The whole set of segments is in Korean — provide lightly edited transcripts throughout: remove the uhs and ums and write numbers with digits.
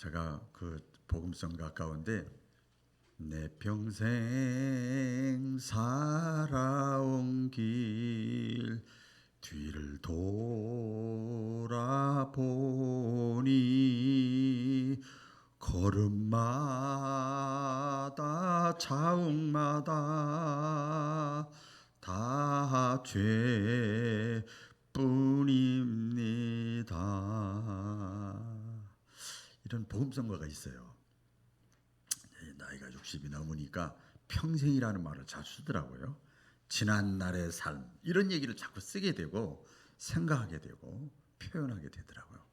제가 그 복음성 가까운데 내 평생 살아온 길 뒤를 돌아보니 걸음마다 자욱마다 다 죄뿐입니다. 이런 복음성가가 있어요. 나이가 60이 넘으니까 평생이라는 말을 자주 쓰더라고요. 지난 날의 삶 이런 얘기를 자꾸 쓰게 되고 생각하게 되고 표현하게 되더라고요.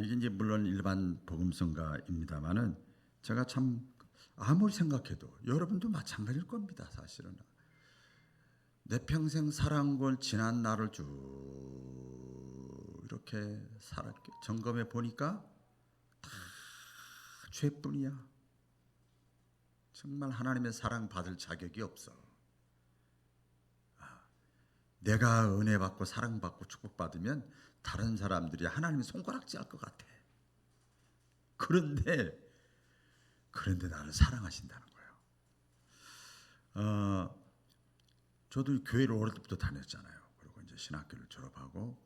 이게 이제 물론 일반 복음성가입니다만은 제가 참 아무리 생각해도 여러분도 마찬가지일 겁니다. 사실은 내 평생 살아온 걸 지난 날을 쭉 이렇게 점검해 보니까 다 죄뿐이야. 정말 하나님의 사랑 받을 자격이 없어. 내가 은혜 받고 사랑 받고 축복 받으면 다른 사람들이 하나님의 손가락질 할 것 같아. 그런데 나를 사랑하신다는 거예요. 저도 교회를 어릴 때부터 다녔잖아요. 그리고 이제 신학교를 졸업하고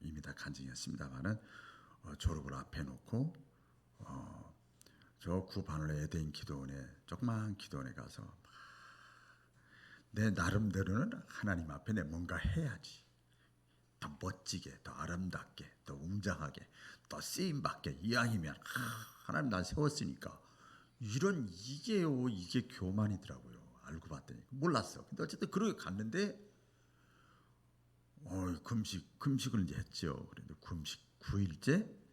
이미 다 간증했습니다만은 졸업을 앞에 놓고 저 구바늘레 에덴 기도원에 조그만 기도원에 가서 내 나름대로는 하나님 앞에 내 뭔가 해야지. 더 멋지게, 더 아름답게, 더 웅장하게, 더 쓰임받게 이왕이면 하나님 날 세웠으니까 이게 교만이더라고요. 알고 봤더니 몰랐어. 근데 어쨌든 그러게 갔는데 금식을 이제 했죠. 그런데 금식 9일째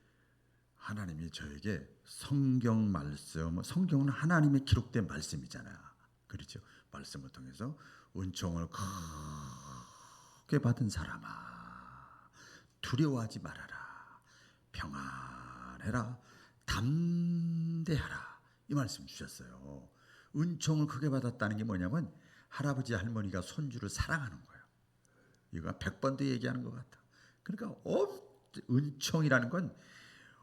하나님이 저에게 성경 말씀, 성경은 하나님의 기록된 말씀이잖아요. 그렇죠. 말씀을 통해서 은총을 크게 받은 사람아 두려워하지 말아라. 평안해라. 담대하라. 이 말씀 주셨어요. 은총을 크게 받았다는 게 뭐냐면 할아버지 할머니가 손주를 사랑하는 거예요. 이거 100번도 얘기하는 것 같아. 그러니까 은총이라는 건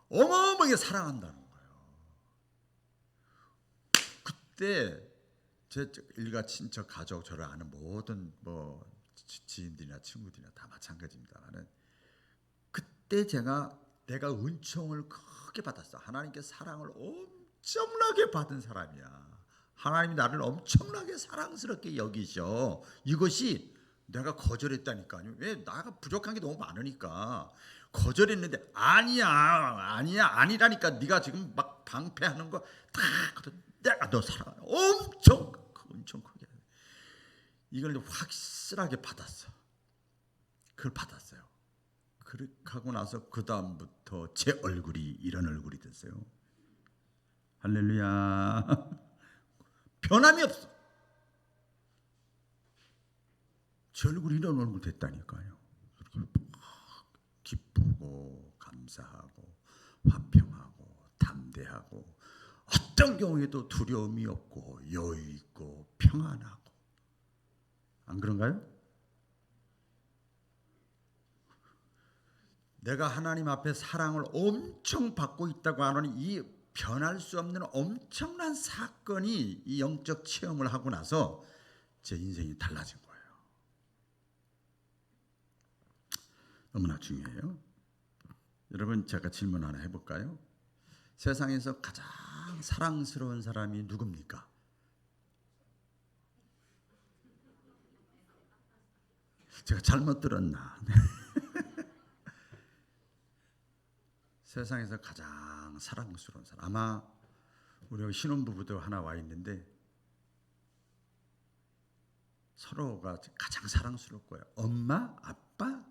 어마어마하게 사랑한다는 거예요. 그때 제 일가 친척 가족 저를 아는 모든 지인들이나 친구들이나 다 마찬가지입니다만은 그때 내가 은총을 크게 받았어. 하나님께 사랑을 엄청나게 받은 사람이야. 하나님이 나를 엄청나게 사랑스럽게 여기셔. 이것이 내가 거절했다니까요. 왜? 나가 부족한 게 너무 많으니까 거절했는데 아니라니까. 네가 지금 막 방패하는 거 다 내가 너 사랑해. 엄청 크게 이걸 확실하게 받았어. 그걸 받았어요. 그렇게 하고 나서 그 다음부터 제 얼굴이 이런 얼굴이 됐어요. 할렐루야. 변함이 없어. 제 얼굴이 이런 얼굴 됐다니까요. 기쁘고 감사하고 화평하고 담대하고 어떤 경우에도 두려움이 없고 여유 있고 평안하고. 안 그런가요? 내가 하나님 앞에 사랑을 엄청 받고 있다고 하는 이 변할 수 없는 엄청난 사건이 이 영적 체험을 하고 나서 제 인생이 달라진 거예요. 너무나 중요해요. 여러분 제가 질문 하나 해볼까요? 세상에서 가장 사랑스러운 사람이 누굽니까? 제가 잘못 들었나? 세상에서 가장 사랑스러운 사람. 아마 우리 신혼부부도 하나 와 있는데 서로가 가장 사랑스러울 거예요. 엄마, 아빠,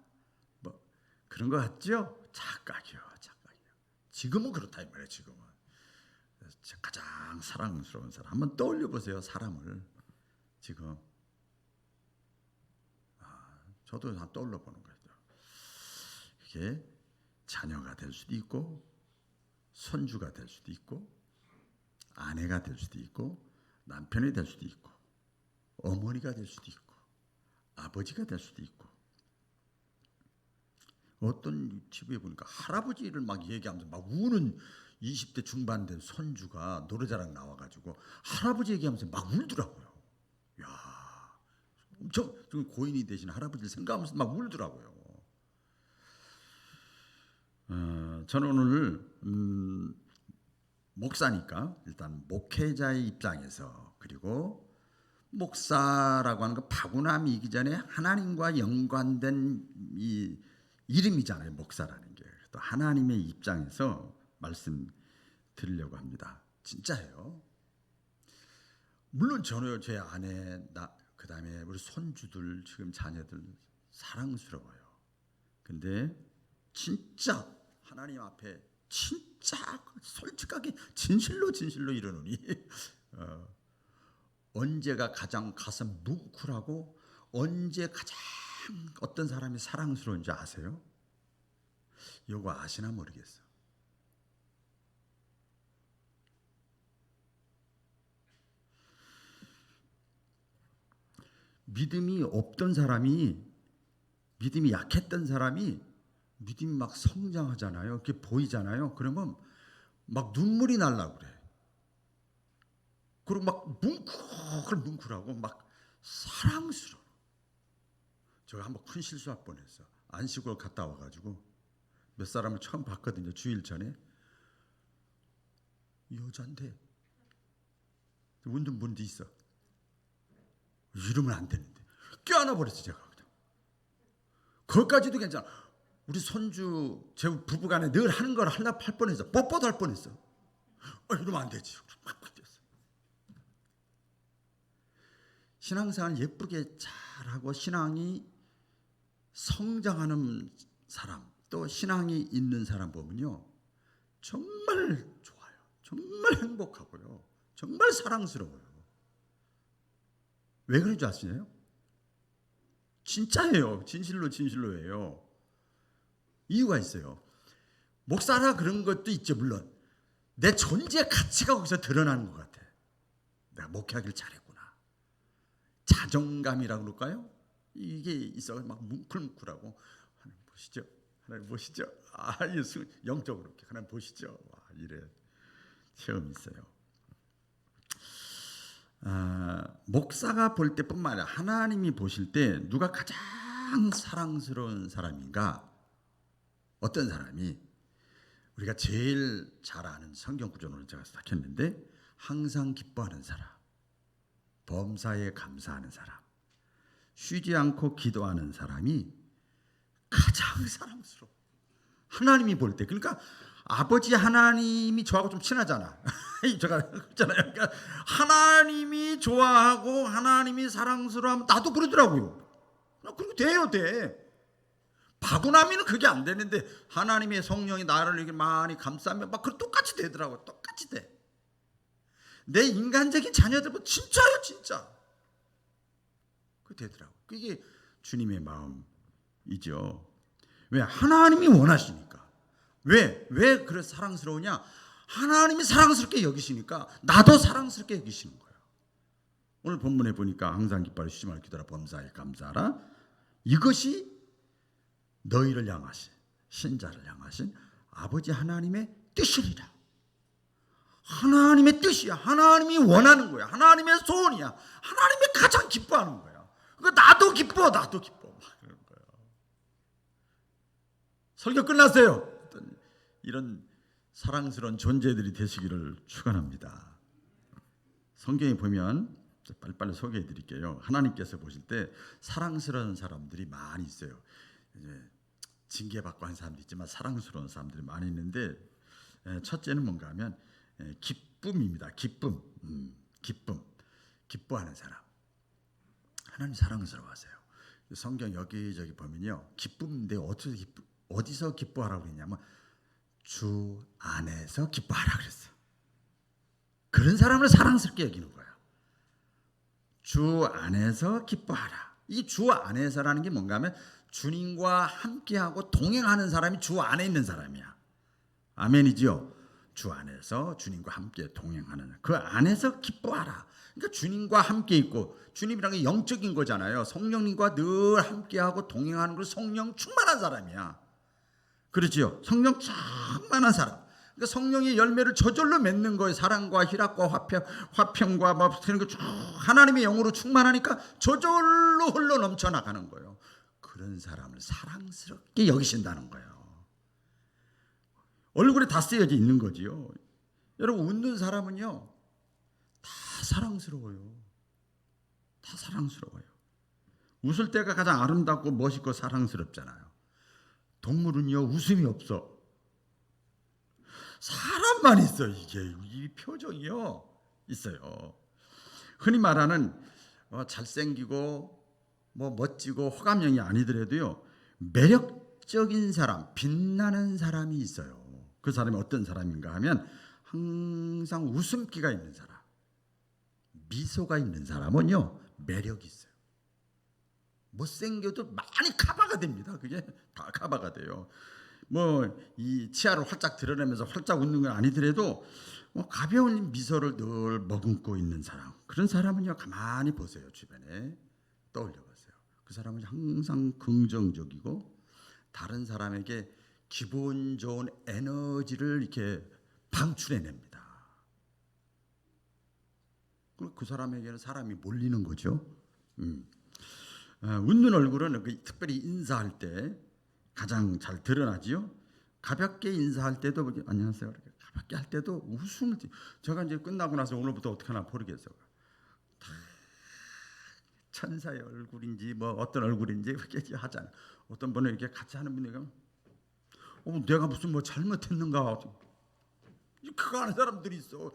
뭐 그런 거 같죠? 착각이요. 지금은 그렇다 이 말이에요. 지금은 가장 사랑스러운 사람. 한번 떠올려 보세요. 사람을 지금 저도 한번 떠올려 보는 거예요. 이게 자녀가 될 수도 있고 손주가 될 수도 있고 아내가 될 수도 있고 남편이 될 수도 있고 어머니가 될 수도 있고 아버지가 될 수도 있고 어떤 TV에 보니까 할아버지를 막 얘기하면서 막 우는 20대 중반 된 손주가 노래자랑 나와가지고 할아버지 얘기하면서 막 울더라고요. 야, 엄청 좀 고인이 되신 할아버지를 생각하면서 막 울더라고요. 저는 오늘 목사니까 일단 목회자의 입장에서, 그리고 목사라고 하는 거 파구남이기 전에 하나님과 연관된 이 이름이잖아요. 목사라는 게. 또 하나님의 입장에서 말씀드리려고 합니다. 진짜예요. 물론 저는 제 아내, 그다음에 우리 손주들, 지금 자녀들 사랑스러워요. 근데 진짜 하나님 앞에 진짜 솔직하게 진실로 이르노니 언제가 가장 가슴 뭉클하고 언제 가장 어떤 사람이 사랑스러운지 아세요? 이거 아시나 모르겠어. 믿음이 없던 사람이, 믿음이 약했던 사람이 믿음이 막 성장하잖아요. 그게 보이잖아요. 그러면 막 눈물이 날라 그래. 그리고 막 뭉클하고 막 사랑스러워. 제가 한번 큰 실수할 뻔했어. 안식을 갔다 와가지고 몇 사람을 처음 봤거든요. 주일 전에. 여잔데 운동본도 있어. 이러면 안 되는데 껴안아 버렸어. 제가 그냥. 거기까지도 괜찮아. 우리 손주 제 부부간에 늘 하는 걸 하려고 할 뻔했어. 뽀뽀도 할 뻔했어. 이러면 안 되지. 막 뛰었어. 신앙생활 예쁘게 잘하고 신앙이 성장하는 사람, 또 신앙이 있는 사람 보면요, 정말 좋아요. 정말 행복하고요. 정말 사랑스러워요. 왜 그런 줄 아시나요? 진짜예요. 진실로예요. 이유가 있어요. 목사라 그런 것도 있죠. 물론 내 존재 가치가 거기서 드러나는 것 같아. 내가 목회하길 잘했구나. 자존감이라고 그럴까요? 이게 있어. 막 뭉클뭉클하고. 하나님 보시죠. 하나님 보시죠. 예수 영적으로 이렇게 하나님 보시죠. 이래 체험이 있어요. 목사가 볼 때뿐만 아니라 하나님이 보실 때 누가 가장 사랑스러운 사람인가? 어떤 사람이? 우리가 제일 잘 아는 성경 구조는 제가 시작했는데, 항상 기뻐하는 사람, 범사에 감사하는 사람, 쉬지 않고 기도하는 사람이 가장 사랑스러워. 하나님이 볼 때. 그러니까 아버지 하나님이 저하고 좀 친하잖아. 제가 그랬잖아요. 그러니까 하나님이 좋아하고 하나님이 사랑스러워하면 나도 그러더라고요. 그리고 돼. 바구나미는 그게 안 되는데 하나님의 성령이 나를 이렇게 많이 감싸면 막 그 똑같이 되더라고. 똑같이 돼. 내 인간적인 자녀들 뭐 진짜요, 진짜. 그 되더라고. 그게 주님의 마음이죠. 왜? 하나님이 원하시니까. 왜 그래 사랑스러우냐? 하나님이 사랑스럽게 여기시니까 나도 사랑스럽게 여기시는 거예요. 오늘 본문에 보니까 항상 기뻐하라, 쉬지 말고 기도하라, 범사에 감사하라. 이것이 너희를 향하신, 신자를 향하신 아버지 하나님의 뜻이리라. 하나님의 뜻이야. 하나님이 원하는 거야. 하나님의 소원이야. 하나님이 가장 기뻐하는 거야. 나도 기뻐. 막 그러는 거예요. 설교 끝났어요. 이런 사랑스러운 존재들이 되시기를 축원합니다. 성경에 보면 빨리빨리 소개해 드릴게요. 하나님께서 보실 때 사랑스러운 사람들이 많이 있어요. 이제 징계받고 한 사람도 있지만 사랑스러운 사람들이 많이 있는데, 첫째는 뭔가 하면 기쁨입니다. 기쁨. 기뻐하는 사람. 하나님 사랑스러워하세요. 성경 여기저기 보면요, 기쁨인데 어디서 기뻐하라고 그랬냐면 주 안에서 기뻐하라 그랬어. 그런 사람을 사랑스럽게 여기는 거야. 주 안에서 기뻐하라. 이 주 안에서라는 게 뭔가 하면 주님과 함께하고 동행하는 사람이 주 안에 있는 사람이야. 아멘이죠. 주 안에서 주님과 함께 동행하는, 그 안에서 기뻐하라. 그러니까 주님과 함께 있고, 주님이라는 게 영적인 거잖아요. 성령님과 늘 함께하고 동행하는 걸 성령 충만한 사람이야. 그렇지요. 성령 충만한 사람. 그러니까 성령의 열매를 저절로 맺는 거예요. 사랑과 희락과 화평과 막 그런 거 쭉 하나님의 영으로 충만하니까 저절로 흘러 넘쳐 나가는 거예요. 그런 사람을 사랑스럽게 여기신다는 거예요. 얼굴에 다 쓰여져 있는 거지요. 여러분, 웃는 사람은요 다 사랑스러워요. 다 사랑스러워요. 웃을 때가 가장 아름답고 멋있고 사랑스럽잖아요. 동물은요 웃음이 없어. 사람만 있어. 이게 이 표정이요 있어요. 흔히 말하는 잘생기고 멋지고 호감형이 아니더라도요 매력적인 사람, 빛나는 사람이 있어요. 그 사람이 어떤 사람인가 하면 항상 웃음기가 있는 사람, 미소가 있는 사람은요 매력이 있어요. 못생겨도 많이 커버가 됩니다. 그게 다 커버가 돼요. 이 치아를 활짝 드러내면서 활짝 웃는 건 아니더라도 가벼운 미소를 늘 머금고 있는 사람, 그런 사람은요 가만히 보세요. 주변에 떠올려 보세요. 그 사람은 항상 긍정적이고 다른 사람에게 기분 좋은 에너지를 이렇게 방출해냅니다. 그 사람에게는 사람이 몰리는 거죠. 웃는 얼굴은 특별히 인사할 때 가장 잘 드러나지요. 가볍게 인사할 때도 안녕하세요 이렇게 가볍게 할 때도 웃음을 제가 이제 끝나고 나서 오늘부터 어떻게 하나 모르겠어요. 천사의 얼굴인지 어떤 얼굴인지 그렇게 하잖아요. 어떤 분은 이렇게 같이 하는 분이 내가 무슨 잘못했는가 그거 하는 사람들이 있어.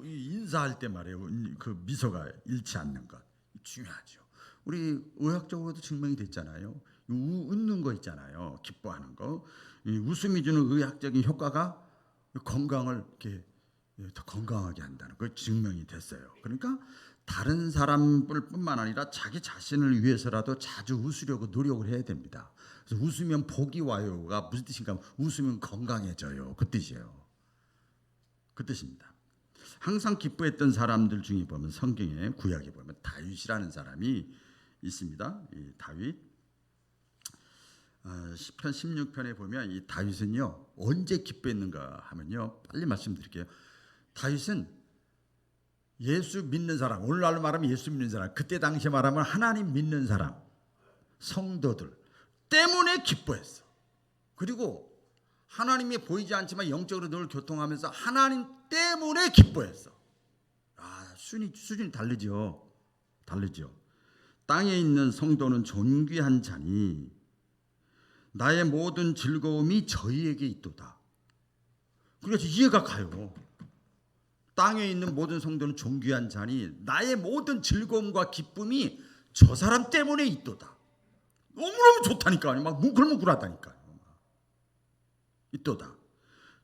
인사할 때 말이에요. 그 미소가 잃지 않는 것 중요하죠. 우리 의학적으로도 증명이 됐잖아요. 웃는 거 있잖아요. 기뻐하는 거. 이 웃음이 주는 의학적인 효과가 건강을 이렇게 더 건강하게 한다는 거 증명이 됐어요. 그러니까 다른 사람뿐만 아니라 자기 자신을 위해서라도 자주 웃으려고 노력을 해야 됩니다. 그래서 웃으면 복이 와요가 무슨 뜻인가 하면 웃으면 건강해져요. 그 뜻이에요. 그 뜻입니다. 항상 기뻐했던 사람들 중에 보면 성경에 구약에 보면 다윗이라는 사람이 있습니다. 이 다윗 시편 16편에 보면 이 다윗은요 언제 기뻐했는가 하면요 빨리 말씀드릴게요. 다윗은 예수 믿는 사람, 오늘날로 말하면 예수 믿는 사람, 그때 당시에 말하면 하나님 믿는 사람, 성도들 때문에 기뻐했어. 그리고 하나님이 보이지 않지만 영적으로 늘 교통하면서 하나님 때문에 기뻐했어. 수준이 다르죠. 땅에 있는 성도는 존귀한 자니 나의 모든 즐거움이 저희에게 있도다. 그래서 이해가 가요. 땅에 있는 모든 성도는 존귀한 자니 나의 모든 즐거움과 기쁨이 저 사람 때문에 있도다. 너무너무 좋다니까요. 막 뭉클뭉클하다니까요. 있도다.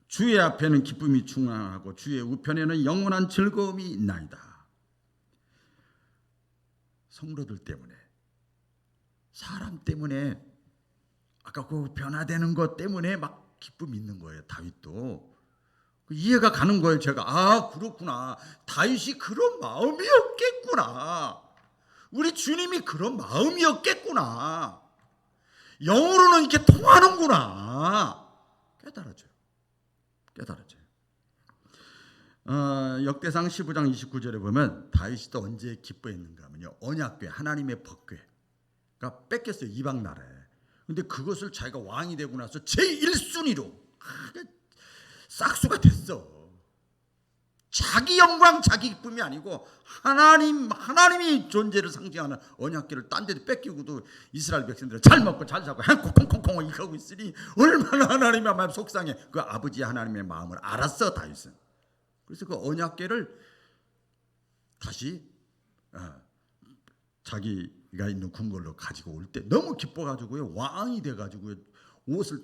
주의 앞에는 기쁨이 충만하고 주의 우편에는 영원한 즐거움이 있나이다. 성도들 때문에, 사람 때문에, 아까 그 변화되는 것 때문에 막 기쁨이 있는 거예요. 다윗도 이해가 가는 거예요. 제가 그렇구나. 다윗이 그런 마음이었겠구나. 우리 주님이 그런 마음이었겠구나. 영으로는 이렇게 통하는구나. 깨달아져요. 역대상 15장 29절에 보면 다윗이 또 언제 기뻐했는가 하면요 언약궤, 하나님의 법궤가 뺏겼어요. 이방 나라에. 근데 그것을 자기가 왕이 되고 나서 제1순위로 싹수가 됐어. 자기 영광, 자기 기쁨이 아니고 하나님이 존재를 상징하는 언약궤를 딴 데도 뺏기고도 이스라엘 백성들은 잘 먹고 잘 자고 콩콩콩콩 이러고 있으니 얼마나 하나님의 마음 속상해. 그 아버지 하나님의 마음을 알았어 다윗은. 그래서 그 언약궤를 다시 자기가 있는 궁궐로 가지고 올 때 너무 기뻐가지고요 왕이 돼가지고요 옷이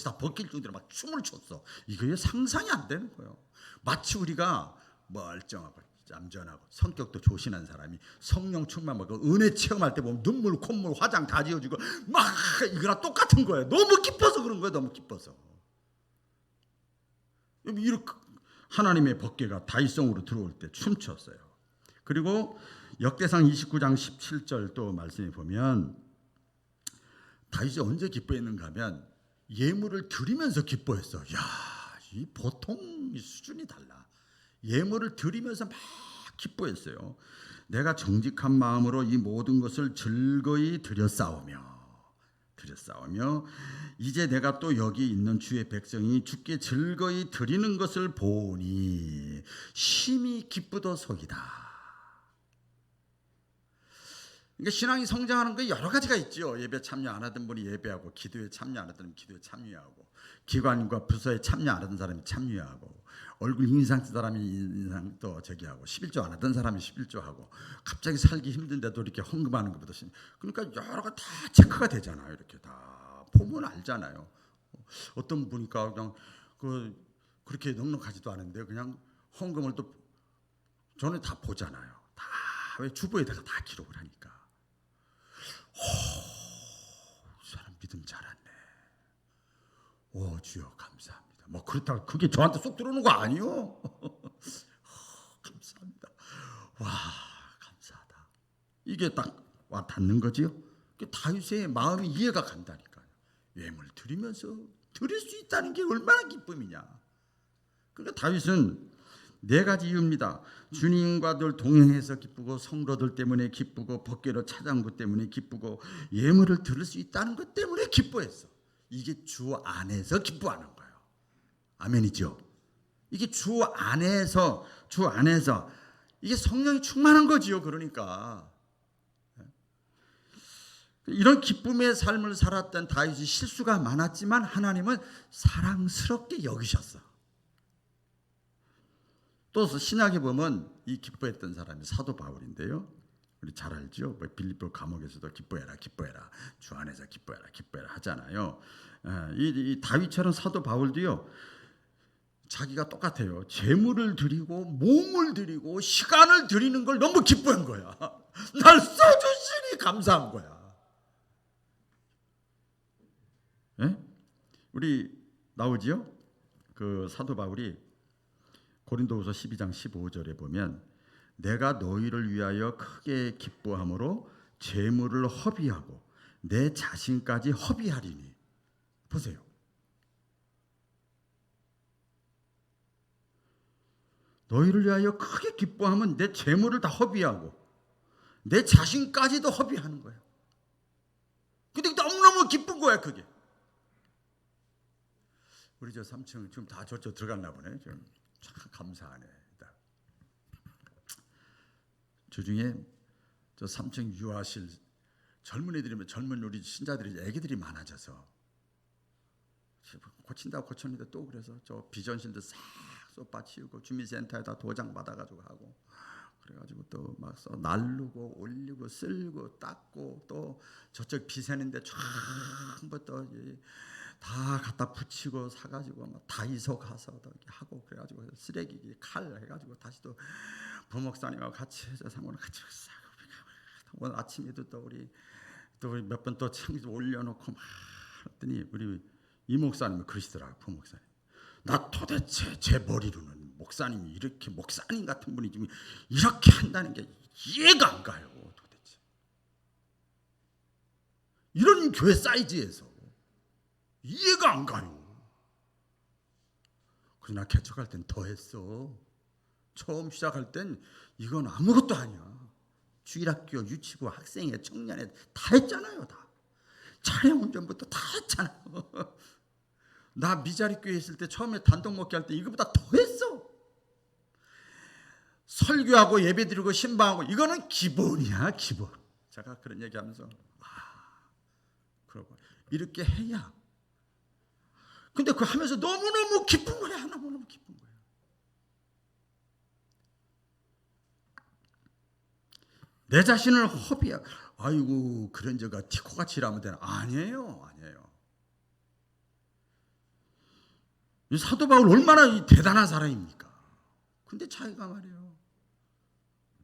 다 벗길 정도로 막 춤을 췄어. 이게 상상이 안 되는 거예요. 마치 우리가 멀쩡하고 얌전하고 성격도 조신한 사람이 성령 충만하고 은혜 체험할 때 보면 눈물, 콧물, 화장 다 지어지고 막 이거랑 똑같은 거예요. 너무 기뻐서 그런 거예요. 너무 기뻐서. 이렇게 하나님의 법궤가 다윗성으로 들어올 때 춤췄어요. 그리고 역대상 29장 17절 또 말씀해 보면 다윗이 언제 기뻐했는가 하면 예물을 드리면서 기뻐했어. 야, 이 보통 수준이 달라. 예물을 드리면서 막 기뻐했어요. 내가 정직한 마음으로 이 모든 것을 즐거이 드렸사오며 이제 내가 또 여기 있는 주의 백성이 주께 즐거이 드리는 것을 보니 심히 기쁘더소이다. 그러니까 신앙이 성장하는 게 여러 가지가 있죠. 예배 참여 안 하던 분이 예배하고, 기도에 참여 안 하던 분이 기도에 참여하고, 기관과 부서에 참여 안 하던 사람이 참여하고, 얼굴 인상 쓴 사람이 인상 또 저기하고, 11조 안 하던 사람이 11조하고, 갑자기 살기 힘든데도 이렇게 헌금하는 것보다 그러니까 여러 가지 다 체크가 되잖아요. 이렇게 다 보면 알잖아요. 어떤 분이니까 그냥 그렇게 넉넉하지도 않은데 그냥 헌금을 또 저는 다 보잖아요. 다 왜 주보에다가 다 기록을 하니까. 이 사람 믿음 잘했네. 오, 주여 감사합니다. 뭐 그렇다고 그게 저한테 쏙 들어오는 거 아니요? 감사합니다. 와, 감사하다. 이게 딱 와 닿는 거지요. 다윗의 마음이 이해가 간다니까요. 예물 드리면서 드릴 수 있다는 게 얼마나 기쁨이냐. 그러니까 다윗은 네 가지 이유입니다. 주님과 늘 동행해서 기쁘고, 성도들 때문에 기쁘고, 법궤로 찾아온 것 때문에 기쁘고, 예물을 드릴 수 있다는 것 때문에 기뻐했어. 이게 주 안에서 기뻐하는 거예요. 아멘이죠. 이게 주 안에서 이게 성령이 충만한 거지요. 그러니까 이런 기쁨의 삶을 살았던 다윗이 실수가 많았지만 하나님은 사랑스럽게 여기셨어. 또 신약에 보면 이 기뻐했던 사람이 사도 바울인데요. 우리 잘 알죠. 빌립보 감옥에서도 기뻐해라, 기뻐해라, 주 안에서 기뻐해라, 기뻐해라 하잖아요. 이 다윗처럼 사도 바울도요. 자기가 똑같아요. 재물을 드리고 몸을 드리고 시간을 드리는 걸 너무 기뻐한 거야. 날 써주시니 감사한 거야. 예? 우리 나오지요? 그 사도 바울이 고린도후서 12장 15절에 보면 내가 너희를 위하여 크게 기뻐함으로 재물을 허비하고 내 자신까지 허비하리니. 보세요. 너희를 위하여 크게 기뻐하면 내 재물을 다 허비하고 내 자신까지도 허비하는 거예요. 근데 너무너무 기쁜 거야 그게. 우리 저 3층 지금 다 저쪽 들어갔나 보네. 좀 참 감사하네. 주중에 저 3층 유아실 젊은 애들이면 젊은 우리 신자들이 애기들이 많아져서 고친다고 고쳤는데 또 그래서 저 비전실도 싹 쏟아 치우고 주민센터에다 도장 받아가지고 하고 그래가지고 또 막 날르고 올리고 쓸고 닦고 또 저쪽 비 새는데 전부 또 다 갖다 붙이고 사가지고 막 다이소 가서 하고 그래가지고 쓰레기 칼 해가지고 다시 또 부목사님하고 같이 해서 상고는 같이 싸고 오늘 아침에도 또 우리 몇 번 또 창기 올려놓고 막 했더니 우리 이 목사님은 그러시더라고요. 부목사님. 나 도대체 제 머리로는 목사님이 이렇게 목사님 같은 분이 지금 이렇게 한다는 게 이해가 안 가요. 도대체 이런 교회 사이즈에서 이해가 안 가요. 그러나 개척할 땐 더 했어. 처음 시작할 땐 이건 아무것도 아니야. 주일학교, 유치부, 학생회, 청년회 다 했잖아요. 다 차량 운전부터 다 했잖아요. 나 미자리 교회 있을 때 처음에 단독 먹기 할 때 이거보다 더 했어. 설교하고 예배드리고 신방하고 이거는 기본이야, 기본. 제가 그런 얘기하면서 그러고 이렇게 해야. 근데 그 하면서 너무너무 기쁜 거야. 너무너무 기쁜 거야. 내 자신을 허비야. 아이고 그런 저가 티코같이 일하면 되나? 아니에요. 이 사도 바울 얼마나 대단한 사람입니까? 근데 자기가 말이에요.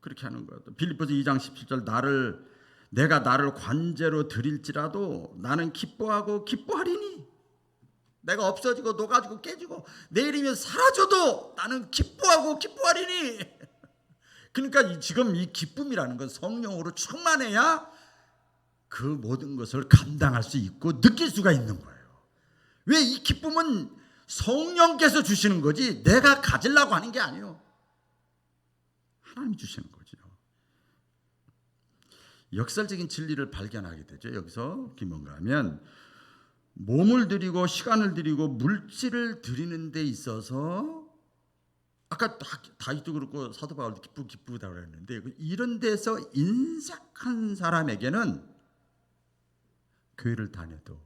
그렇게 하는 거야. 빌립보서 2장 17절 내가 나를 관제로 드릴지라도 나는 기뻐하고 기뻐하리니. 내가 없어지고 녹아지고 깨지고 내일이면 사라져도 나는 기뻐하고 기뻐하리니. 그러니까 지금 이 기쁨이라는 건 성령으로 충만해야 그 모든 것을 감당할 수 있고 느낄 수가 있는 거예요. 왜? 이 기쁨은 성령께서 주시는 거지 내가 가지려고 하는 게 아니에요. 하나님이 주시는 거죠. 역설적인 진리를 발견하게 되죠. 여기서 뭔가 하면 몸을 드리고 시간을 드리고 물질을 드리는 데 있어서 아까 다윗도 그렇고 사도 바울도 기쁘다고 그랬는데 이런 데서 인색한 사람에게는 교회를 다녀도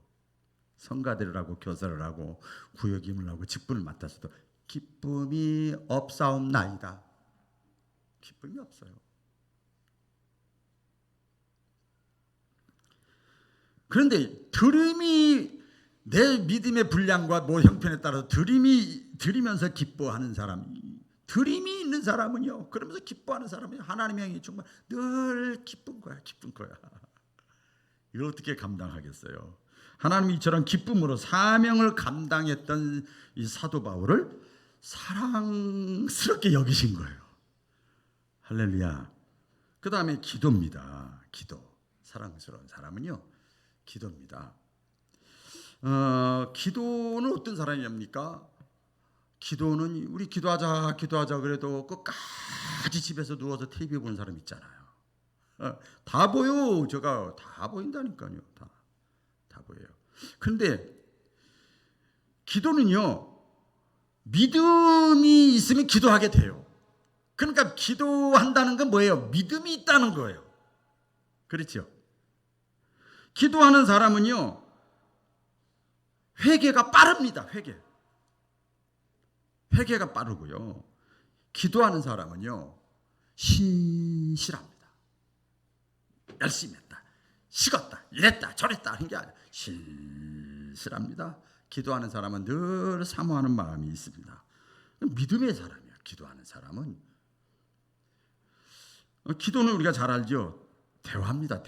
성가대를 하고 교사를 하고 구역임을 하고 직분을 맡았어도 기쁨이 없사옵나이다. 기쁨이 없어요. 그런데 드림이 내 믿음의 분량과 뭐 형편에 따라서 드리면서 기뻐하는 사람, 드림이 있는 사람은요, 그러면서 기뻐하는 사람은 하나님의 영이 정말 늘 기쁜 거야. 이걸 어떻게 감당하겠어요? 하나님이 이처럼 기쁨으로 사명을 감당했던 이 사도 바울을 사랑스럽게 여기신 거예요. 할렐루야. 그 다음에 기도입니다. 기도. 사랑스러운 사람은요, 기도입니다. 기도는 어떤 사람입니까? 기도는 우리 기도하자 그래도 끝까지 집에서 누워서 TV 보는 사람 있잖아요. 다 보여. 제가 다 보인다니까요. 다 보여요. 근데 기도는요, 믿음이 있으면 기도하게 돼요. 그러니까 기도한다는 건 뭐예요? 믿음이 있다는 거예요. 그렇죠? 기도하는 사람은요, 회개가 빠릅니다. 회개가 빠르고요. 기도하는 사람은요, 신실합니다. 열심히 했다, 식었다, 이랬다 저랬다 하는 게 아니라 신실합니다. 기도하는 사람은 늘 사모하는 마음이 있습니다. 믿음의 사람이야. 기도하는 사람은. 기도는 우리가 잘 알죠. 대화입니다.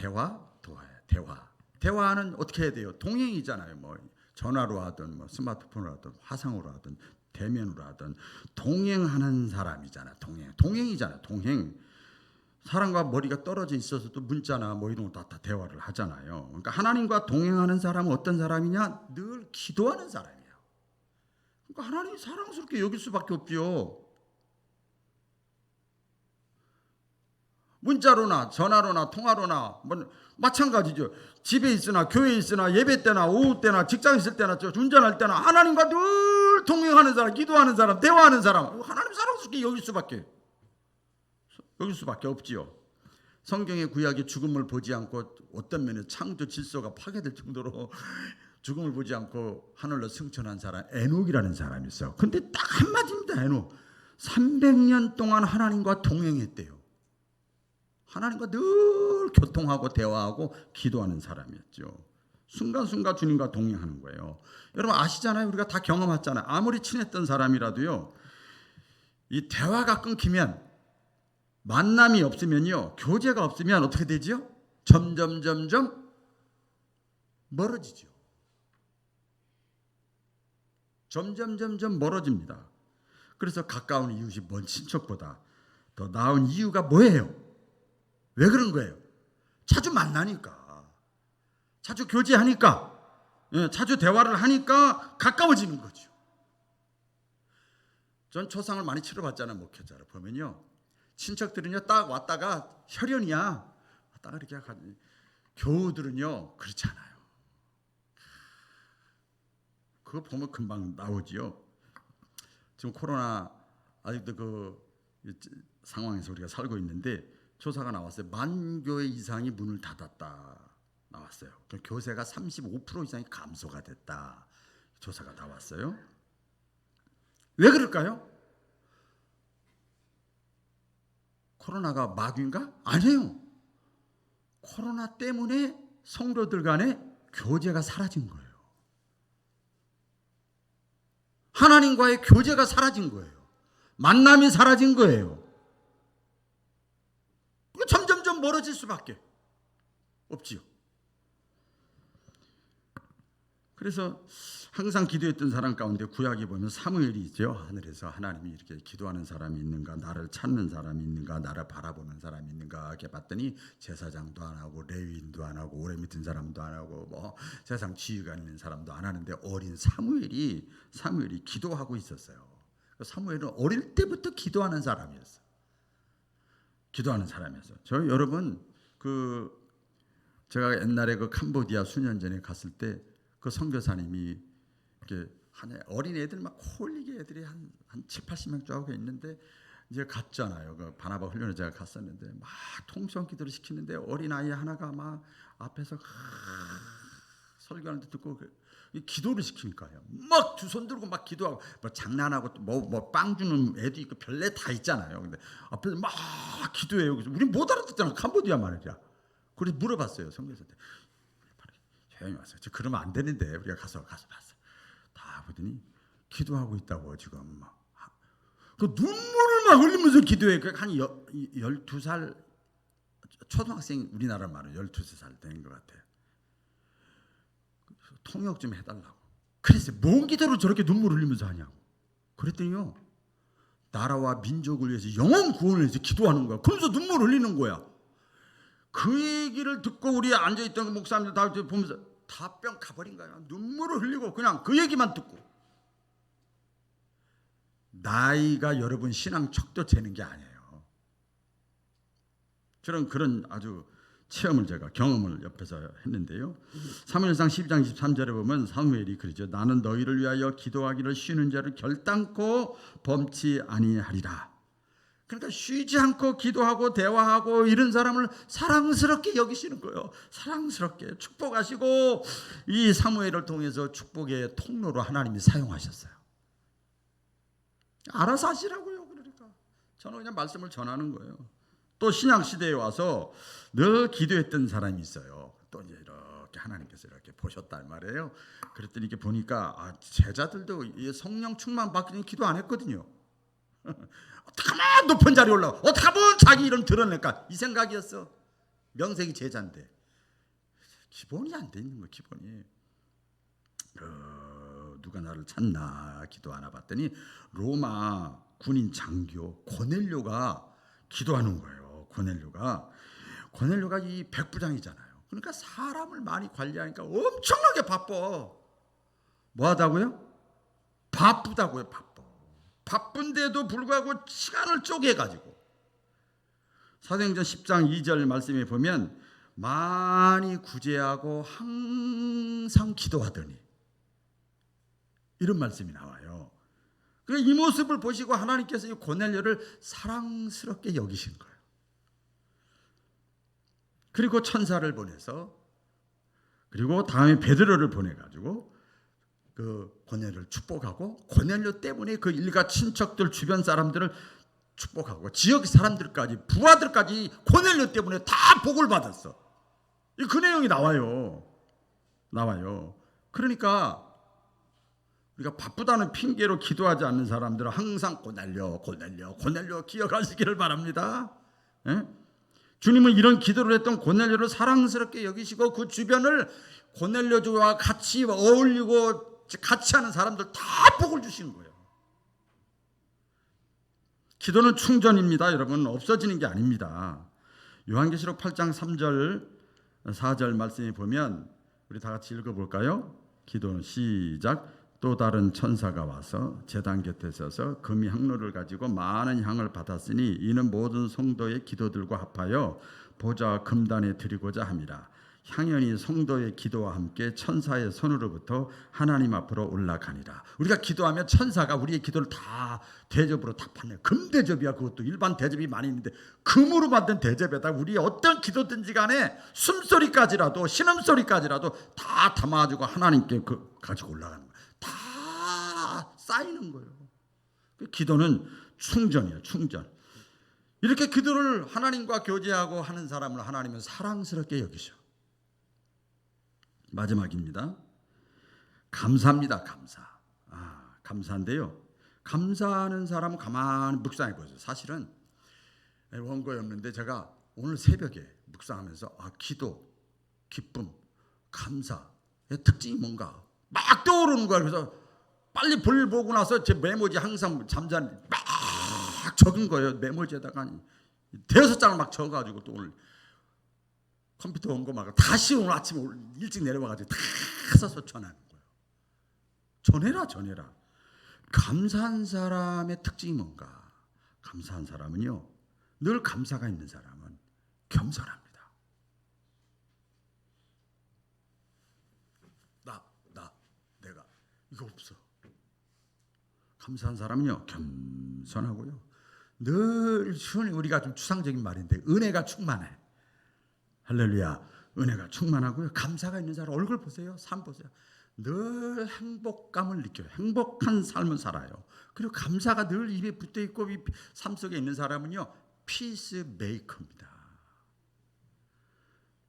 대화는 어떻게 해야 돼요? 동행이잖아요. 뭐 전화로 하든 뭐 스마트폰으로 하든 화상으로 하든 대면으로 하든 동행하는 사람이잖아. 동행이잖아. 동행. 사람과 머리가 떨어져 있어서도 문자나 뭐 이런 거 다 대화를 하잖아요. 그러니까 하나님과 동행하는 사람은 어떤 사람이냐? 늘 기도하는 사람이에요. 그러니까 하나님이 사랑스럽게 여길 수밖에 없죠. 문자로나 전화로나 통화로나 뭐 마찬가지죠. 집에 있으나 교회에 있으나 예배 때나 오후 때나 직장에 있을 때나 운전할 때나 하나님과 늘 동행하는 사람, 기도하는 사람, 대화하는 사람, 하나님 사랑스럽게 여길 수밖에 없지요. 성경의 구약이 죽음을 보지 않고 어떤 면에 창조 질서가 파괴될 정도로 죽음을 보지 않고 하늘로 승천한 사람, 에녹이라는 사람이 있어요. 근데 딱 한마디입니다. 에녹 300년 동안 하나님과 동행했대요. 하나님과 늘 교통하고 대화하고 기도하는 사람이었죠. 순간순간 주님과 동행하는 거예요. 여러분 아시잖아요. 우리가 다 경험했잖아요. 아무리 친했던 사람이라도요, 이 대화가 끊기면, 만남이 없으면요, 교제가 없으면 어떻게 되죠? 점점 멀어지죠. 점점 멀어집니다. 그래서 가까운 이웃이 먼 친척보다 더 나은 이유가 뭐예요? 왜 그런 거예요? 자주 만나니까, 자주 교제하니까, 자주 대화를 하니까 가까워지는 거죠. 전 초상을 많이 치러봤잖아요. 목회자를 보면요, 친척들은요 딱 왔다가 혈연이야, 왔다가 이렇게 하지. 교우들은요 그렇지 않아요. 그거 보면 금방 나오지요. 지금 코로나 아직도 그 상황에서 우리가 살고 있는데 조사가 나왔어요. 10,000교회 이상이 문을 닫았다 나왔어요. 교세가 35% 이상이 감소가 됐다 조사가 나왔어요. 왜 그럴까요? 코로나가 마귀인가? 아니에요. 코로나 때문에 성도들 간에 교제가 사라진 거예요. 하나님과의 교제가 사라진 거예요. 만남이 사라진 거예요. 점점 멀어질 수밖에 없지요. 그래서 항상 기도했던 사람 가운데 구약에 보면 사무엘이 있죠. 하늘에서 하나님이 이렇게 기도하는 사람이 있는가, 나를 찾는 사람이 있는가, 나를 바라보는 사람이 있는가 이렇게 봤더니 제사장도 안 하고 레위인도 안 하고 오래 믿은 사람도 안 하고 뭐 세상 지휘관 있는 사람도 안 하는데 어린 사무엘이 기도하고 있었어요. 사무엘은 어릴 때부터 기도하는 사람이었어. 저 여러분 제가 옛날에 캄보디아 수년 전에 갔을 때 그 선교사님이 이렇게 어린 애들 막 홀리게 애들이 한 7, 80명 쫙 있는데 이제 갔잖아요. 그 바나바 훈련을 제가 갔었는데 막 통성 기도를 시키는데 어린 아이 하나가 막 앞에서 설교하는데 듣고 기도를 시키니까요. 막 두 손 들고 막 기도하고 뭐 장난하고 뭐 빵 주는 애도 있고 별애 다 있잖아요. 근데 앞에서 막 기도해요. 우리 못 알아듣잖아. 캄보디아 말이야. 그래서 물어봤어요. 선교사한테. 조용히 왔어요. 그러면 안 되는데 우리가 가서 봤어. 다 보더니 기도하고 있다고 지금 막. 그 눈물을 막 흘리면서 기도해. 한 12살 초등학생 우리나라 말은 12살 된 것 같아요. 통역 좀 해달라고. 그래서 뭔 기도를 저렇게 눈물 흘리면서 하냐고. 그랬더니요. 나라와 민족을 위해서 영혼 구원을 위해서 기도하는 거야. 그러면서 눈물 흘리는 거야. 그 얘기를 듣고 우리 앉아있던 목사님들 다 보면서 다 뿅 가버린 거야. 눈물을 흘리고 그냥 그 얘기만 듣고. 나이가 여러분 신앙 척도 재는 게 아니에요. 저는 그런 아주 체험을 제가 경험을 옆에서 했는데요. 사무엘상 12장 23절에 보면 사무엘이 그러죠. 나는 너희를 위하여 기도하기를 쉬는 자를 결단코 범치 아니하리라. 그러니까 쉬지 않고 기도하고 대화하고 이런 사람을 사랑스럽게 여기시는 거예요. 사랑스럽게 축복하시고 이 사무엘을 통해서 축복의 통로로 하나님이 사용하셨어요. 알아서 하시라고요. 그러니까 저는 그냥 말씀을 전하는 거예요. 또 신약 시대에 와서 늘 기도했던 사람이 있어요. 또 이제 이렇게 하나님께서 이렇게 보셨단 말이에요. 그랬더니 이렇게 보니까 제자들도 성령 충만 받기는 기도 안 했거든요. 어떡하면 높은 자리에 올라가, 어떡하면 자기 이름 드러낼까, 이 생각이었어. 명색이 제자인데 기본이 안 돼 있는 거. 기본이 누가 나를 찾나 기도하나 봤더니 로마 군인 장교 고넬료가 기도하는 거예요. 고넬료가 이 백부장이잖아요. 그러니까 사람을 많이 관리하니까 엄청나게 바빠. 뭐 하다고요? 바쁘다고요. 바쁜데도 불구하고 시간을 쪼개가지고 사도행전 10장 2절 말씀에 보면 많이 구제하고 항상 기도하더니 이런 말씀이 나와요. 이 모습을 보시고 하나님께서 이 고넬료를 사랑스럽게 여기신 거예요. 그리고 천사를 보내서 그리고 다음에 베드로를 보내가지고 그 고넬료를 축복하고 고넬료 때문에 그 일가 친척들 주변 사람들을 축복하고 지역 사람들까지 부하들까지 고넬료 때문에 다 복을 받았어. 그 내용이 나와요. 그러니까 우리가 바쁘다는 핑계로 기도하지 않는 사람들은 항상 고넬료 기억하시기를 바랍니다. 예? 주님은 이런 기도를 했던 고넬료를 사랑스럽게 여기시고 그 주변을 고넬료와 같이 어울리고 같이 하는 사람들 다 복을 주시는 거예요. 기도는 충전입니다. 여러분, 없어지는 게 아닙니다. 요한계시록 8장 3절 4절 말씀에 보면 우리 다 같이 읽어볼까요? 기도는 시작. 또 다른 천사가 와서 제단 곁에 서서 금이 향로를 가지고 많은 향을 받았으니 이는 모든 성도의 기도들과 합하여 보좌 금단에 드리고자 함이라. 향연이 성도의 기도와 함께 천사의 손으로부터 하나님 앞으로 올라가니라. 우리가 기도하면 천사가 우리의 기도를 다 대접으로 다 받네. 금대접이야. 그것도 일반 대접이 많이 있는데 금으로 만든 대접에다 우리의 어떤 기도든지 간에 숨소리까지라도 신음소리까지라도 다 담아가지고 하나님께 가지고 올라가는 거예요. 다 쌓이는 거예요. 기도는 충전이에요. 충전. 이렇게 기도를 하나님과 교제하고 하는 사람을 하나님은 사랑스럽게 여기셔. 마지막입니다. 감사입니다. 감사인데요. 감사하는 사람은 가만히 묵상해 보세요. 사실은 원고에 없는데 제가 오늘 새벽에 묵상하면서 기도, 기쁨, 감사의 특징이 뭔가 막 떠오르는 거야. 그래서 빨리 볼 보고 나서 제 메모지 항상 잠자는 막 적은 거예요. 메모지에다가 대여섯 장을 막 적어가지고 또 오늘 컴퓨터 온 거 막 다시 오늘 아침에 일찍 내려와가지고 다 써서 전하는 거예요. 전해라. 감사한 사람의 특징이 뭔가? 감사한 사람은요, 늘 감사가 있는 사람은 겸손합니다. 내가 이거 없어. 감사한 사람은요, 겸손하고요. 늘 우리가 좀 추상적인 말인데 은혜가 충만해. 할렐루야. 은혜가 충만하고요. 감사가 있는 사람 얼굴 보세요. 삶 보세요. 늘 행복감을 느껴요. 행복한 삶을 살아요. 그리고 감사가 늘 입에 붙어 있고 삶 속에 있는 사람은요, 피스 메이커입니다.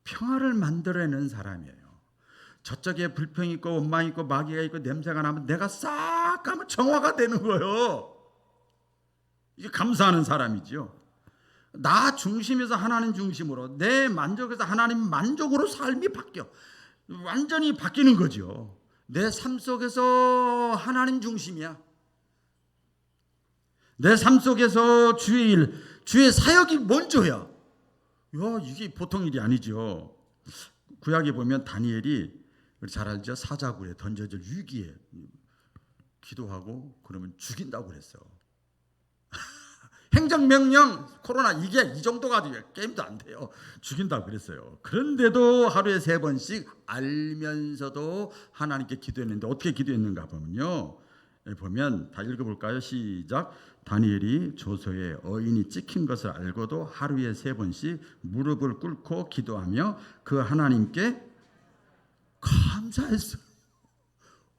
평화를 만들어내는 사람이에요. 저쪽에 불평이 있고 원망이 있고 마귀가 있고 냄새가 나면 내가 싹 가면 정화가 되는 거예요. 이게 감사하는 사람이죠. 나 중심에서 하나님 중심으로, 내 만족에서 하나님 만족으로 삶이 바뀌어 완전히 바뀌는 거죠. 내 삶 속에서 하나님 중심이야. 내 삶 속에서 주의 일, 주의 사역이 먼저야. 이게 보통 일이 아니죠. 구약에 보면 다니엘이 잘 알죠. 사자굴에 던져질 위기에 기도하고 그러면 죽인다고 그랬어. 행정명령 코로나 이게 이 정도가 게임도 안 돼요. 죽인다고 그랬어요. 그런데도 하루에 3번씩 알면서도 하나님께 기도했는데 어떻게 기도했는가 보면 다 읽어볼까요? 시작. 다니엘이 조서에 어인이 찍힌 것을 알고도 하루에 3번씩 무릎을 꿇고 기도하며 그 하나님께 감사했어요.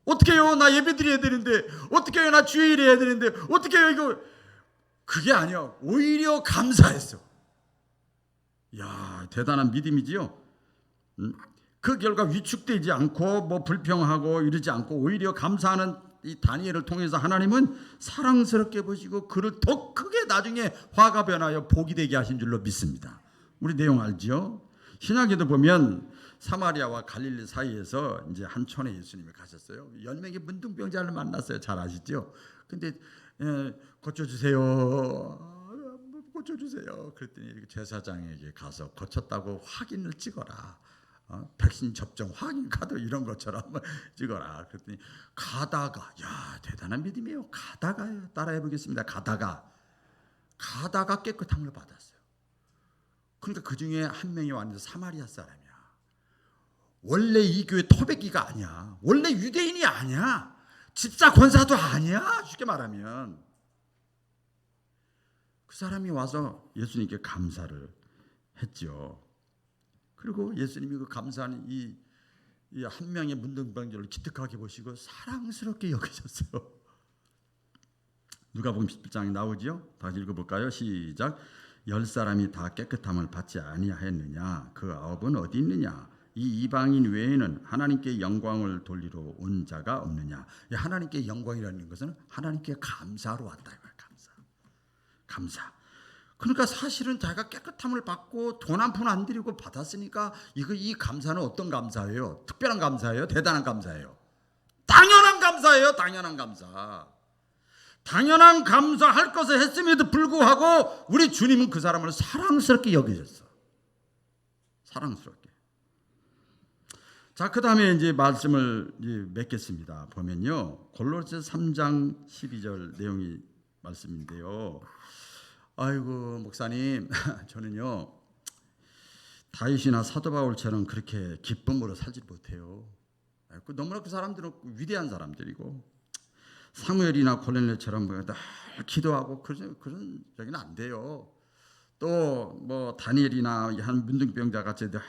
어떻게 해요? 나 예배 드려야 되는데, 어떻게 해요? 나 주일 해야 되는데, 어떻게 해요? 이거 그게 아니야. 오히려 감사했어. 야, 대단한 믿음이지요. 그 결과 위축되지 않고 뭐 불평하고 이러지 않고 오히려 감사하는 이 다니엘을 통해서 하나님은 사랑스럽게 보시고 그를 더 크게 나중에 화가 변하여 복이 되게 하신 줄로 믿습니다. 우리 내용 알죠? 신약에도 보면 사마리아와 갈릴리 사이에서 이제 한 촌에 예수님이 가셨어요. 연명의 문둥병자를 만났어요. 잘 아시죠? 근데 고쳐주세요. 그랬더니 제사장에게 가서 고쳤다고 확인을 찍어라. 백신 접종 확인 카드 이런 것처럼 찍어라. 그랬더니 가다가, 야, 대단한 믿음이에요. 가다가요. 따라해 보겠습니다. 가다가 깨끗함을 받았어요. 그러니까 그 중에 한 명이 왔는데 사마리아 사람이야. 원래 이 교회 토백기가 아니야. 원래 유대인이 아니야. 집사 권사도 아니야. 쉽게 말하면 그 사람이 와서 예수님께 감사를 했죠. 그리고 예수님이 그 감사하는 이 한 명의 문둥병자를 기특하게 보시고 사랑스럽게 여기셨어요. 누가복음 17장에 나오지요. 다시 읽어볼까요? 시작. 10사람이 다 깨끗함을 받지 아니하였느냐? 그 9은 어디 있느냐? 이 이방인 외에는 하나님께 영광을 돌리러 온 자가 없느냐? 하나님께 영광이라는 것은 하나님께 감사로 왔다. 감사. 그러니까 사실은 자기가 깨끗함을 받고 돈 한 푼 안 들이고 받았으니까 이 감사는 어떤 감사예요? 특별한 감사예요? 대단한 감사예요? 당연한 감사예요. 당연한 감사. 당연한 감사할 것을 했음에도 불구하고 우리 주님은 그 사람을 사랑스럽게 여기셨어. 사랑스럽게. 자, 그 다음에 이제 말씀을 맺겠습니다. 보면요, 골로새 3장 12절 내용이 말씀인데요. 아이고 목사님, 저는요 다윗이나 사도 바울처럼 그렇게 기쁨으로 살지 못해요. 너무나 그 사람들은 위대한 사람들이고 사무엘이나 고넬료처럼 늘 기도하고 그런 적은 안 돼요. 또 뭐 다니엘이나 한 문둥병자 같이 늘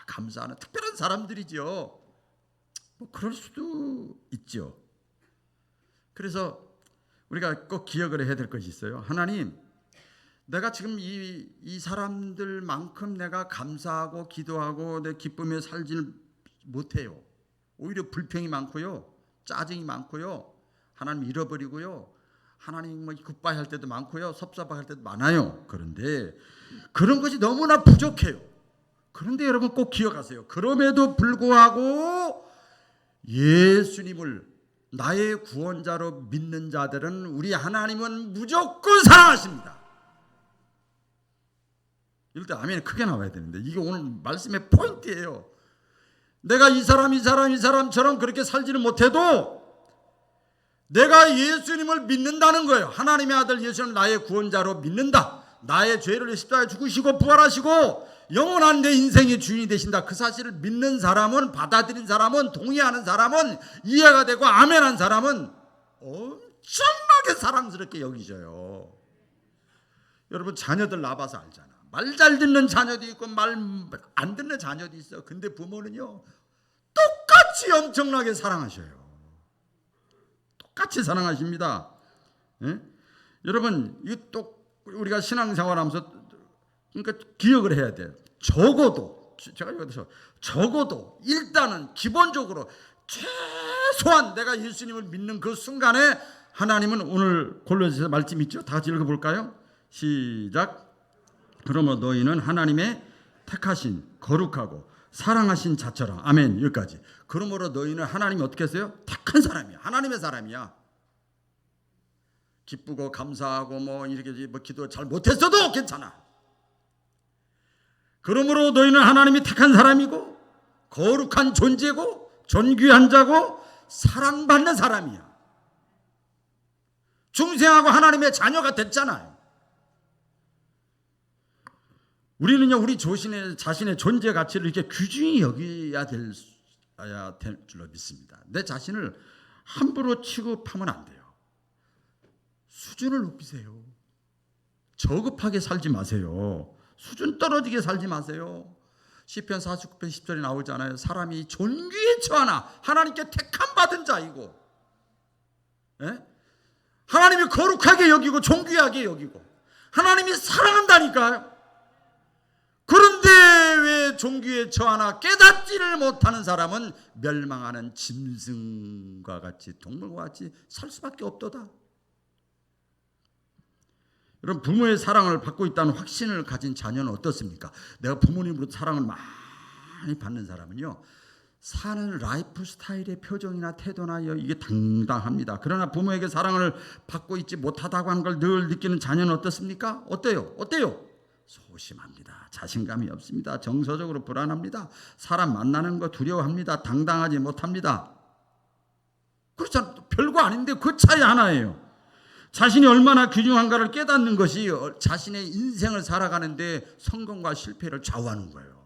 감사하는 특별한 사람들이죠. 뭐 그럴 수도 있죠. 그래서 우리가 꼭 기억을 해야 될 것이 있어요. 하나님, 내가 지금 이 사람들만큼 내가 감사하고 기도하고 내 기쁨에 살지는 못해요. 오히려 불평이 많고요, 짜증이 많고요, 하나님 잃어버리고요, 하나님 뭐 굿바이 할 때도 많고요, 섭섭할 때도 많아요. 그런데 그런 것이 너무나 부족해요. 그런데 여러분 꼭 기억하세요. 그럼에도 불구하고 예수님을 나의 구원자로 믿는 자들은 우리 하나님은 무조건 사랑하십니다. 이럴 때 아멘이 크게 나와야 되는데 이게 오늘 말씀의 포인트예요. 내가 이 사람처럼 그렇게 살지는 못해도 내가 예수님을 믿는다는 거예요. 하나님의 아들 예수님을 나의 구원자로 믿는다. 나의 죄를 십자가에 죽으시고 부활하시고 영원한 내 인생의 주인이 되신다. 그 사실을 믿는 사람은, 받아들인 사람은, 동의하는 사람은, 이해가 되고 아멘한 사람은 엄청나게 사랑스럽게 여기셔요. 여러분 자녀들 낳아봐서 알잖아. 말 잘 듣는 자녀도 있고 말 안 듣는 자녀도 있어요. 근데 부모는요 똑같이 엄청나게 사랑하셔요. 똑같이 사랑하십니다. 예? 여러분 이 또 우리가 신앙생활하면서 그러니까 기억을 해야 돼요. 적어도 제가 여기서 적어도 일단은 기본적으로 최소한 내가 예수님을 믿는 그 순간에 하나님은 오늘 골로새서 말씀 있죠? 다 같이 읽어볼까요? 시작. 그러므로 너희는 하나님의 택하신 거룩하고 사랑하신 자처럼. 아멘. 여기까지. 그러므로 너희는 하나님이 어떻게 했어요? 택한 사람이야. 하나님의 사람이야. 기쁘고 감사하고 뭐 이렇게 뭐 기도 잘 못했어도 괜찮아. 그러므로 너희는 하나님이 택한 사람이고 거룩한 존재고 존귀한 자고 사랑받는 사람이야. 중생하고 하나님의 자녀가 됐잖아요. 우리는요 우리 자신의 존재 가치를 이렇게 귀중히 여겨야 될 줄로 믿습니다. 내 자신을 함부로 취급하면 안 돼요. 수준을 높이세요. 저급하게 살지 마세요. 수준 떨어지게 살지 마세요. 시편 49편 10절에 나오잖아요. 사람이 존귀에 처하나 하나님께 택함 받은 자이고, 예? 하나님이 거룩하게 여기고 존귀하게 여기고 하나님이 사랑한다니까요. 그런데 왜 존귀에 처하나 깨닫지를 못하는 사람은 멸망하는 짐승과 같이 동물과 같이 살 수밖에 없도다. 여러분 부모의 사랑을 받고 있다는 확신을 가진 자녀는 어떻습니까? 내가 부모님으로 사랑을 많이 받는 사람은요 사는 라이프 스타일의 표정이나 태도나 이게 당당합니다. 그러나 부모에게 사랑을 받고 있지 못하다고 하는 걸 늘 느끼는 자녀는 어떻습니까? 어때요? 소심합니다. 자신감이 없습니다. 정서적으로 불안합니다. 사람 만나는 거 두려워합니다. 당당하지 못합니다. 그렇잖아요. 별거 아닌데 그 차이 하나예요. 자신이 얼마나 귀중한가를 깨닫는 것이 자신의 인생을 살아가는데 성공과 실패를 좌우하는 거예요.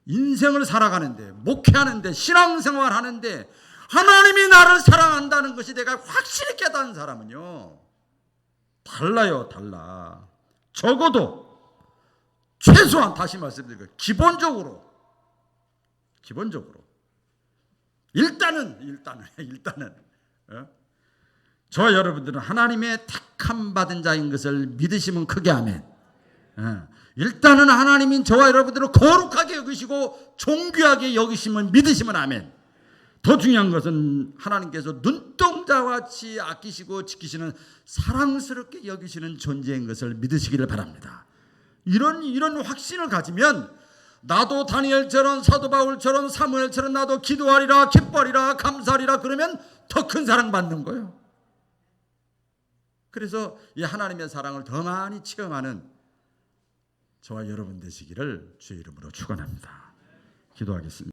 인생을 살아가는데, 목회하는데, 신앙생활 하는데 하나님이 나를 사랑한다는 것이 내가 확실히 깨닫는 사람은요 달라요. 달라. 적어도 최소한 다시 말씀드리고 기본적으로 일단은 저와 여러분들은 하나님의 택함 받은 자인 것을 믿으시면 크게 아멘. 일단은 하나님인 저와 여러분들을 거룩하게 여기시고 존귀하게 여기시면 믿으시면 아멘. 더 중요한 것은 하나님께서 눈동자와 같이 아끼시고 지키시는 사랑스럽게 여기시는 존재인 것을 믿으시기를 바랍니다. 이런 확신을 가지면 나도 다니엘처럼 사도 바울처럼 사무엘처럼 나도 기도하리라 기뻐하리라 감사하리라 그러면 더 큰 사랑 받는 거예요. 그래서 이 하나님의 사랑을 더 많이 체험하는 저와 여러분 되시기를 주의 이름으로 축원합니다. 기도하겠습니다.